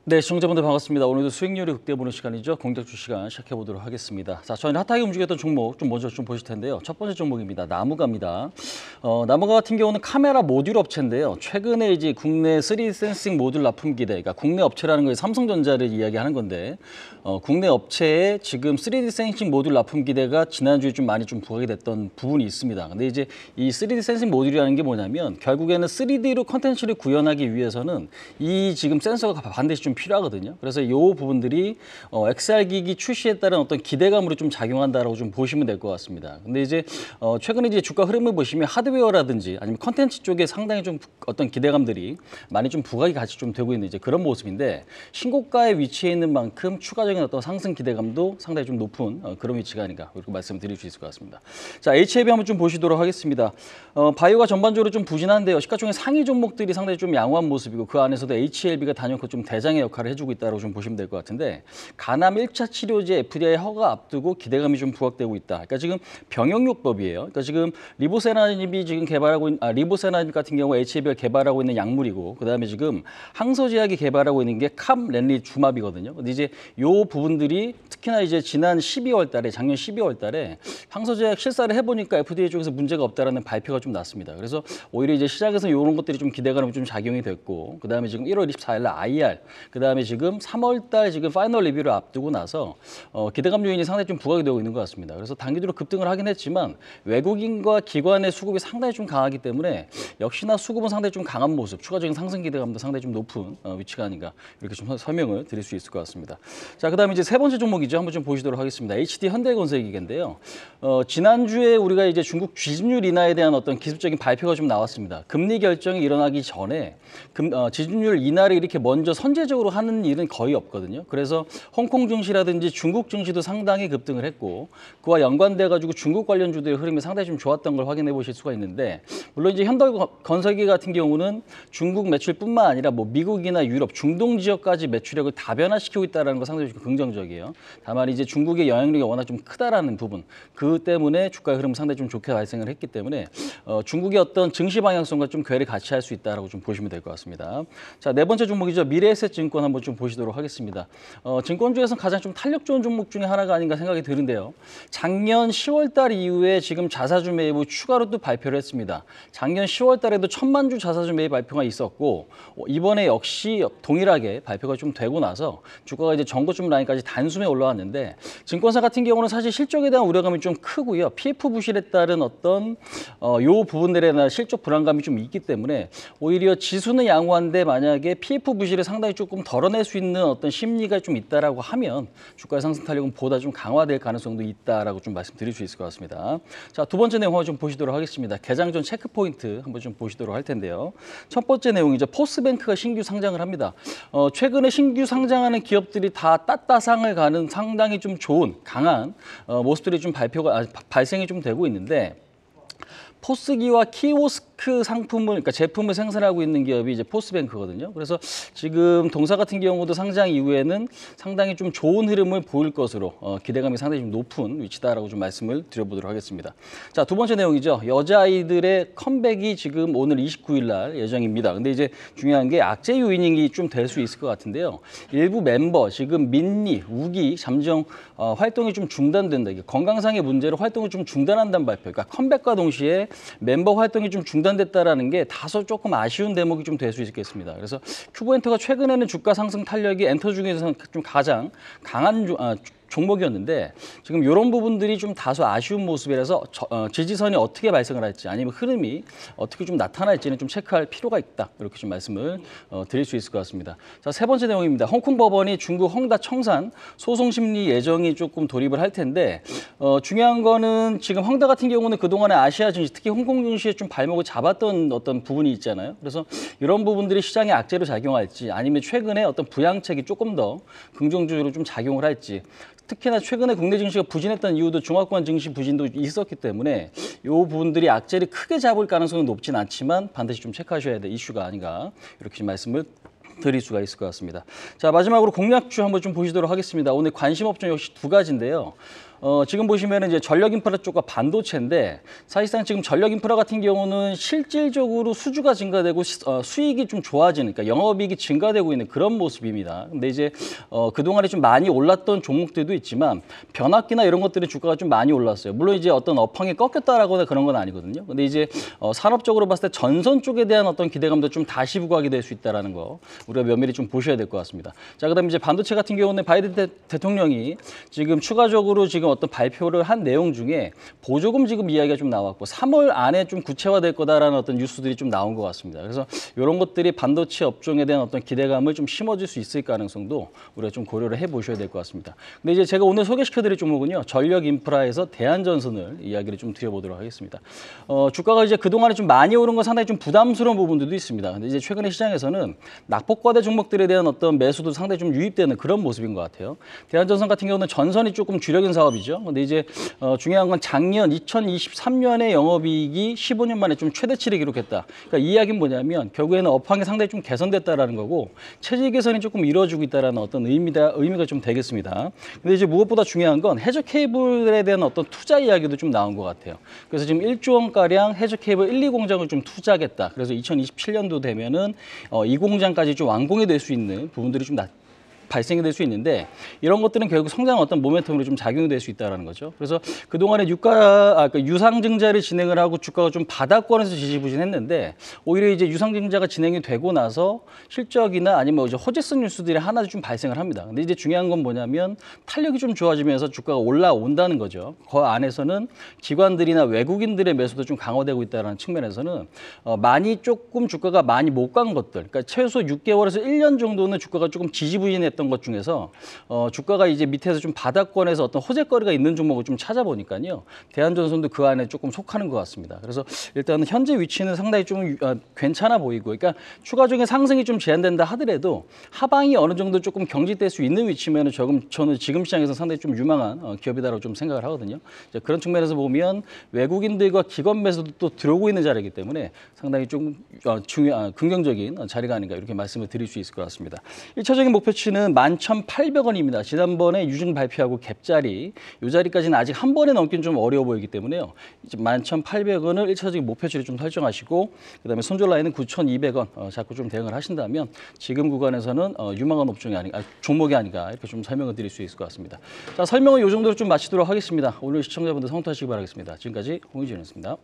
네, 시청자분들 반갑습니다. 오늘도 수익률이 극대 보는 시간이죠. 공격주 시간 시작해 보도록 하겠습니다. 자, 저희는 핫하게 움직였던 종목 좀 먼저 보실 텐데요. 첫 번째 종목입니다. 나무가입니다. 나무가 같은 경우는 카메라 모듈 업체인데요. 최근에 이제 국내 3D 센싱 모듈 납품 기대, 그러니까 국내 업체라는 게 삼성전자를 이야기하는 건데, 국내 업체에 지금 3D 센싱 모듈 납품 기대가 지난주에 좀 많이 부각이 됐던 부분이 있습니다. 근데 이제 이 3D 센싱 모듈이라는 게 뭐냐면 결국에는 3D로 컨텐츠를 구현하기 위해서는 이 지금 센서가 반드시 좀 필요하거든요. 그래서 이 부분들이 XR 기기 출시에 따른 어떤 기대감으로 좀 작용한다라고 좀 보시면 될 것 같습니다. 근데 이제 최근에 이제 주가 흐름을 보시면 하드웨어라든지 아니면 컨텐츠 쪽에 상당히 좀 어떤 기대감들이 많이 좀 부각이 같이 좀 되고 있는 이제 그런 모습인데, 신고가에 위치해 있는 만큼 추가적인 어떤 상승 기대감도 상당히 좀 높은 그런 위치가 아닌가, 이렇게 말씀드릴 수 있을 것 같습니다. 자, HLB 한번 좀 보시도록 하겠습니다. 바이오가 전반적으로 좀 부진한데요. 시가총액 상위 종목들이 상당히 좀 양호한 모습이고, 그 안에서도 HLB가 단연코 좀 대장의 역할을 해주고 있다고 좀 보시면 될 것 같은데, 간암 1차 치료제 FDA 허가 앞두고 기대감이 좀 부각되고 있다. 그러니까 지금 병역요법이에요. 그러니까 지금 리보세라닙이 지금 개발하고 있는 리보세라닙 같은 경우 HLB가 개발하고 있는 약물이고, 그다음에 지금 항소제약이 개발하고 있는 게 캄렌리주맙이거든요. 근데 이제 요 부분들이 특히나 이제 지난 12월 달에, 작년 12월 달에 항소제약 실사를 해보니까 FDA 쪽에서 문제가 없다라는 발표가 좀 났습니다. 그래서 오히려 이제 시장에서 이런 것들이 좀 기대감이 좀 작용이 됐고, 그다음에 지금 1월 24일 날 IR, 그다음에 지금 3월 달 지금 파이널 리뷰를 앞두고 나서 기대감 요인이 상당히 좀 부각이 되고 있는 것 같습니다. 그래서 단기적으로 급등을 하긴 했지만 외국인과 기관의 수급이 상당히 좀 강하기 때문에 역시나 수급은 상당히 좀 강한 모습, 추가적인 상승 기대감도 상당히 좀 높은 위치가 아닌가, 이렇게 좀 설명을 드릴 수 있을 것 같습니다. 자, 그다음에 이제 세 번째 종목이죠. 한번 좀 보시도록 하겠습니다. HD 현대건설기계인데요. 지난주에 우리가 이제 중국 지준율 인하에 대한 어떤 기술적인 발표가 좀 나왔습니다. 금리 결정이 일어나기 전에 지준율 인하를 이렇게 먼저 선제적으로 하는 일은 거의 없거든요. 그래서 홍콩 증시라든지 중국 증시도 상당히 급등을 했고, 그와 연관돼 가지고 중국 관련주들의 흐름이 상당히 좀 좋았던 걸 확인해 보실 수가 있는데, 물론 이제 현대건설기 같은 경우는 중국 매출뿐만 아니라 뭐 미국이나 유럽, 중동 지역까지 매출액을 다변화시키고 있다는 거 상당히 좀 긍정적이에요. 다만 이제 중국의 영향력이 워낙 좀 크다라는 부분, 그 때문에 주가의 흐름 상당히 좀 좋게 발생을 했기 때문에 중국의 어떤 증시 방향성과 좀 괴를 같이 할 수 있다라고 좀 보시면 될 것 같습니다. 자, 네 번째 종목이죠. 미래에셋증권 한번 좀 보시도록 하겠습니다. 증권주에서 가장 좀 탄력 좋은 종목 중에 하나가 아닌가 생각이 드는데요. 작년 10월 달 이후에 지금 자사주 매입을 추가로 또 발표를 했습니다. 작년 10월 달에도 1000만 주 자사주 매입 발표가 있었고, 이번에 역시 동일하게 발표가 좀 되고 나서 주가가 이제 전고점 라인까지 단숨에 올라왔는데, 증권사 같은 경우는 사실 실적에 대한 우려감이 좀 크고요. PF 부실에 따른 어떤 요 부분들에 대한 실적 불안감이 좀 있기 때문에 오히려 지수는 양호한데 만약에 PF 부실을 상당히 조금 덜어낼 수 있는 어떤 심리가 좀 있다라고 하면 주가의 상승 탄력은 보다 좀 강화될 가능성도 있다라고 좀 말씀드릴 수 있을 것 같습니다. 자, 두 번째 내용 한번 좀 보시도록 하겠습니다. 개장 전 체크 포인트 한번 좀 보시도록 할 텐데요. 첫 번째 내용이죠. 포스뱅크가 신규 상장을 합니다. 최근에 신규 상장하는 기업들이 다 따따상을 가는 상당히 좀 좋은 강한 모습들이 좀 발생이 좀 되고 있는데, 포스기와 키오스크 상품을, 그러니까 제품을 생산하고 있는 기업이 이제 포스뱅크거든요. 그래서 지금 동사 같은 경우도 상장 이후에는 상당히 좀 좋은 흐름을 보일 것으로 기대감이 상당히 좀 높은 위치다라고 좀 말씀을 드려보도록 하겠습니다. 자, 두 번째 내용이죠. 여자아이들의 컴백이 지금 오늘 29일 날 예정입니다. 근데 이제 중요한 게 악재 요인이 좀 될 수 있을 것 같은데요. 일부 멤버 지금 민니, 우기 잠정 활동이 좀 중단된다. 이게 건강상의 문제로 활동을 좀 중단한다는 발표. 그러니까 컴백과 동시에 멤버 활동이 좀 중단됐다라는 게 다소 조금 아쉬운 대목이 좀 될 수 있겠습니다. 그래서 큐브엔터가 최근에는 주가 상승 탄력이 엔터 중에서는 좀 가장 강한 종목이었는데, 지금 이런 부분들이 좀 다소 아쉬운 모습이라서 지지선이 어떻게 발생을 할지 아니면 흐름이 어떻게 좀 나타날지는 좀 체크할 필요가 있다, 이렇게 좀 말씀을 드릴 수 있을 것 같습니다. 자, 세 번째 내용입니다. 홍콩 법원이 중국 헝다 청산 소송 심리 예정이 조금 돌입을 할 텐데, 중요한 거는 지금 헝다 같은 경우는 그동안에 아시아 증시, 특히 홍콩 증시에 좀 발목을 잡았던 어떤 부분이 있잖아요. 그래서 이런 부분들이 시장의 악재로 작용할지 아니면 최근에 어떤 부양책이 조금 더 긍정적으로 좀 작용을 할지, 특히나 최근에 국내 증시가 부진했던 이유도 중화권 증시 부진도 있었기 때문에 이 부분들이 악재를 크게 잡을 가능성은 높진 않지만 반드시 좀 체크하셔야 될 이슈가 아닌가, 이렇게 말씀을 드릴 수가 있을 것 같습니다. 자, 마지막으로 공략주 한번 좀 보시도록 하겠습니다. 오늘 관심 업종 역시 두 가지인데요. 지금 보시면 이제 전력 인프라 쪽과 반도체인데 사실상 지금 전력 인프라 같은 경우는 실질적으로 수주가 증가되고 수익이 좀 좋아지는, 그러니까 영업이익이 증가되고 있는 그런 모습입니다. 근데 이제 그동안에 좀 많이 올랐던 종목들도 있지만 변압기나 이런 것들은 주가가 좀 많이 올랐어요. 물론 이제 어떤 업황이 꺾였다라거나 그런 건 아니거든요. 근데 이제 산업적으로 봤을 때 전선 쪽에 대한 어떤 기대감도 좀 다시 부각이 될 수 있다라는 거 우리가 면밀히 좀 보셔야 될 것 같습니다. 자, 그다음에 이제 반도체 같은 경우는 바이든 대통령이 지금 추가적으로 지금 어떤 발표를 한 내용 중에 보조금 지급 이야기가 좀 나왔고 3월 안에 좀 구체화될 거다라는 어떤 뉴스들이 좀 나온 것 같습니다. 그래서 이런 것들이 반도체 업종에 대한 어떤 기대감을 좀 심어줄 수 있을 가능성도 우리가 좀 고려를 해보셔야 될 것 같습니다. 근데 이제 제가 오늘 소개시켜드릴 종목은요, 전력 인프라에서 대한전선을 이야기를 좀 드려보도록 하겠습니다. 주가가 이제 그동안에 좀 많이 오른 건 상당히 좀 부담스러운 부분들도 있습니다. 근데 이제 최근에 시장에서는 낙폭과대 종목들에 대한 어떤 매수도 상당히 좀 유입되는 그런 모습인 것 같아요. 대한전선 같은 경우는 전선이 조금 주력인 사업이죠. 근데 이제 중요한 건 작년 2023년에 영업이익이 15년 만에 좀 최대치를 기록했다. 그러니까 이 이야기는 뭐냐면 결국에는 업황이 상당히 좀 개선됐다라는 거고 체질 개선이 조금 이루어지고 있다라는 어떤 의미가 좀 되겠습니다. 근데 이제 무엇보다 중요한 건 해저 케이블에 대한 어떤 투자 이야기도 좀 나온 것 같아요. 그래서 지금 1조 원가량 해저 케이블 1, 2 공장을 좀 투자하겠다. 그래서 2027년도 되면은 이 공장까지 좀 완공이 될 수 있는 부분들이 좀 발생이 될 수 있는데 이런 것들은 결국 성장 어떤 모멘텀으로 좀 작용이 될 수 있다는 거죠. 그래서 그동안에 유상증자를 진행을 하고 주가가 좀 바닥권에서 지지부진했는데 오히려 이제 유상증자가 진행이 되고 나서 실적이나 아니면 이제 호재성 뉴스들이 하나씩 좀 발생을 합니다. 근데 이제 중요한 건 뭐냐면 탄력이 좀 좋아지면서 주가가 올라온다는 거죠. 그 안에서는 기관들이나 외국인들의 매수도 좀 강화되고 있다는 측면에서는 많이 조금 주가가 많이 못 간 것들, 그러니까 최소 6개월에서 1년 정도는 주가가 조금 지지부진했던 것 중에서 주가가 이제 밑에서 좀 바닥권에서 어떤 호재거리가 있는 종목을 좀 찾아보니까요. 대한전선도 그 안에 조금 속하는 것 같습니다. 그래서 일단 현재 위치는 상당히 좀 괜찮아 보이고, 그러니까 추가적인 상승이 좀 제한된다 하더라도 하방이 어느 정도 조금 경직될 수 있는 위치면은 저는 지금 시장에서 상당히 좀 유망한 기업이다라고 좀 생각을 하거든요. 그런 측면에서 보면 외국인들과 기관 매수도 또 들어오고 있는 자리이기 때문에 상당히 좀 긍정적인 자리가 아닌가 이렇게 말씀을 드릴 수 있을 것 같습니다. 1차적인 목표치는 11,800원입니다. 지난번에 유증 발표하고 갭자리, 이 자리까지는 아직 한 번에 넘기는 좀 어려워 보이기 때문에요. 이제 11,800원을 1차적인 목표치를 좀 설정하시고 그다음에 손절 라인은 9,200원 자꾸 좀 대응을 하신다면 지금 구간에서는 유망한 종목이 아닌가 이렇게 좀 설명을 드릴 수 있을 것 같습니다. 자, 설명은 이 정도로 좀 마치도록 하겠습니다. 오늘 시청자분들 성투하시기 바라겠습니다. 지금까지 홍의진이었습니다.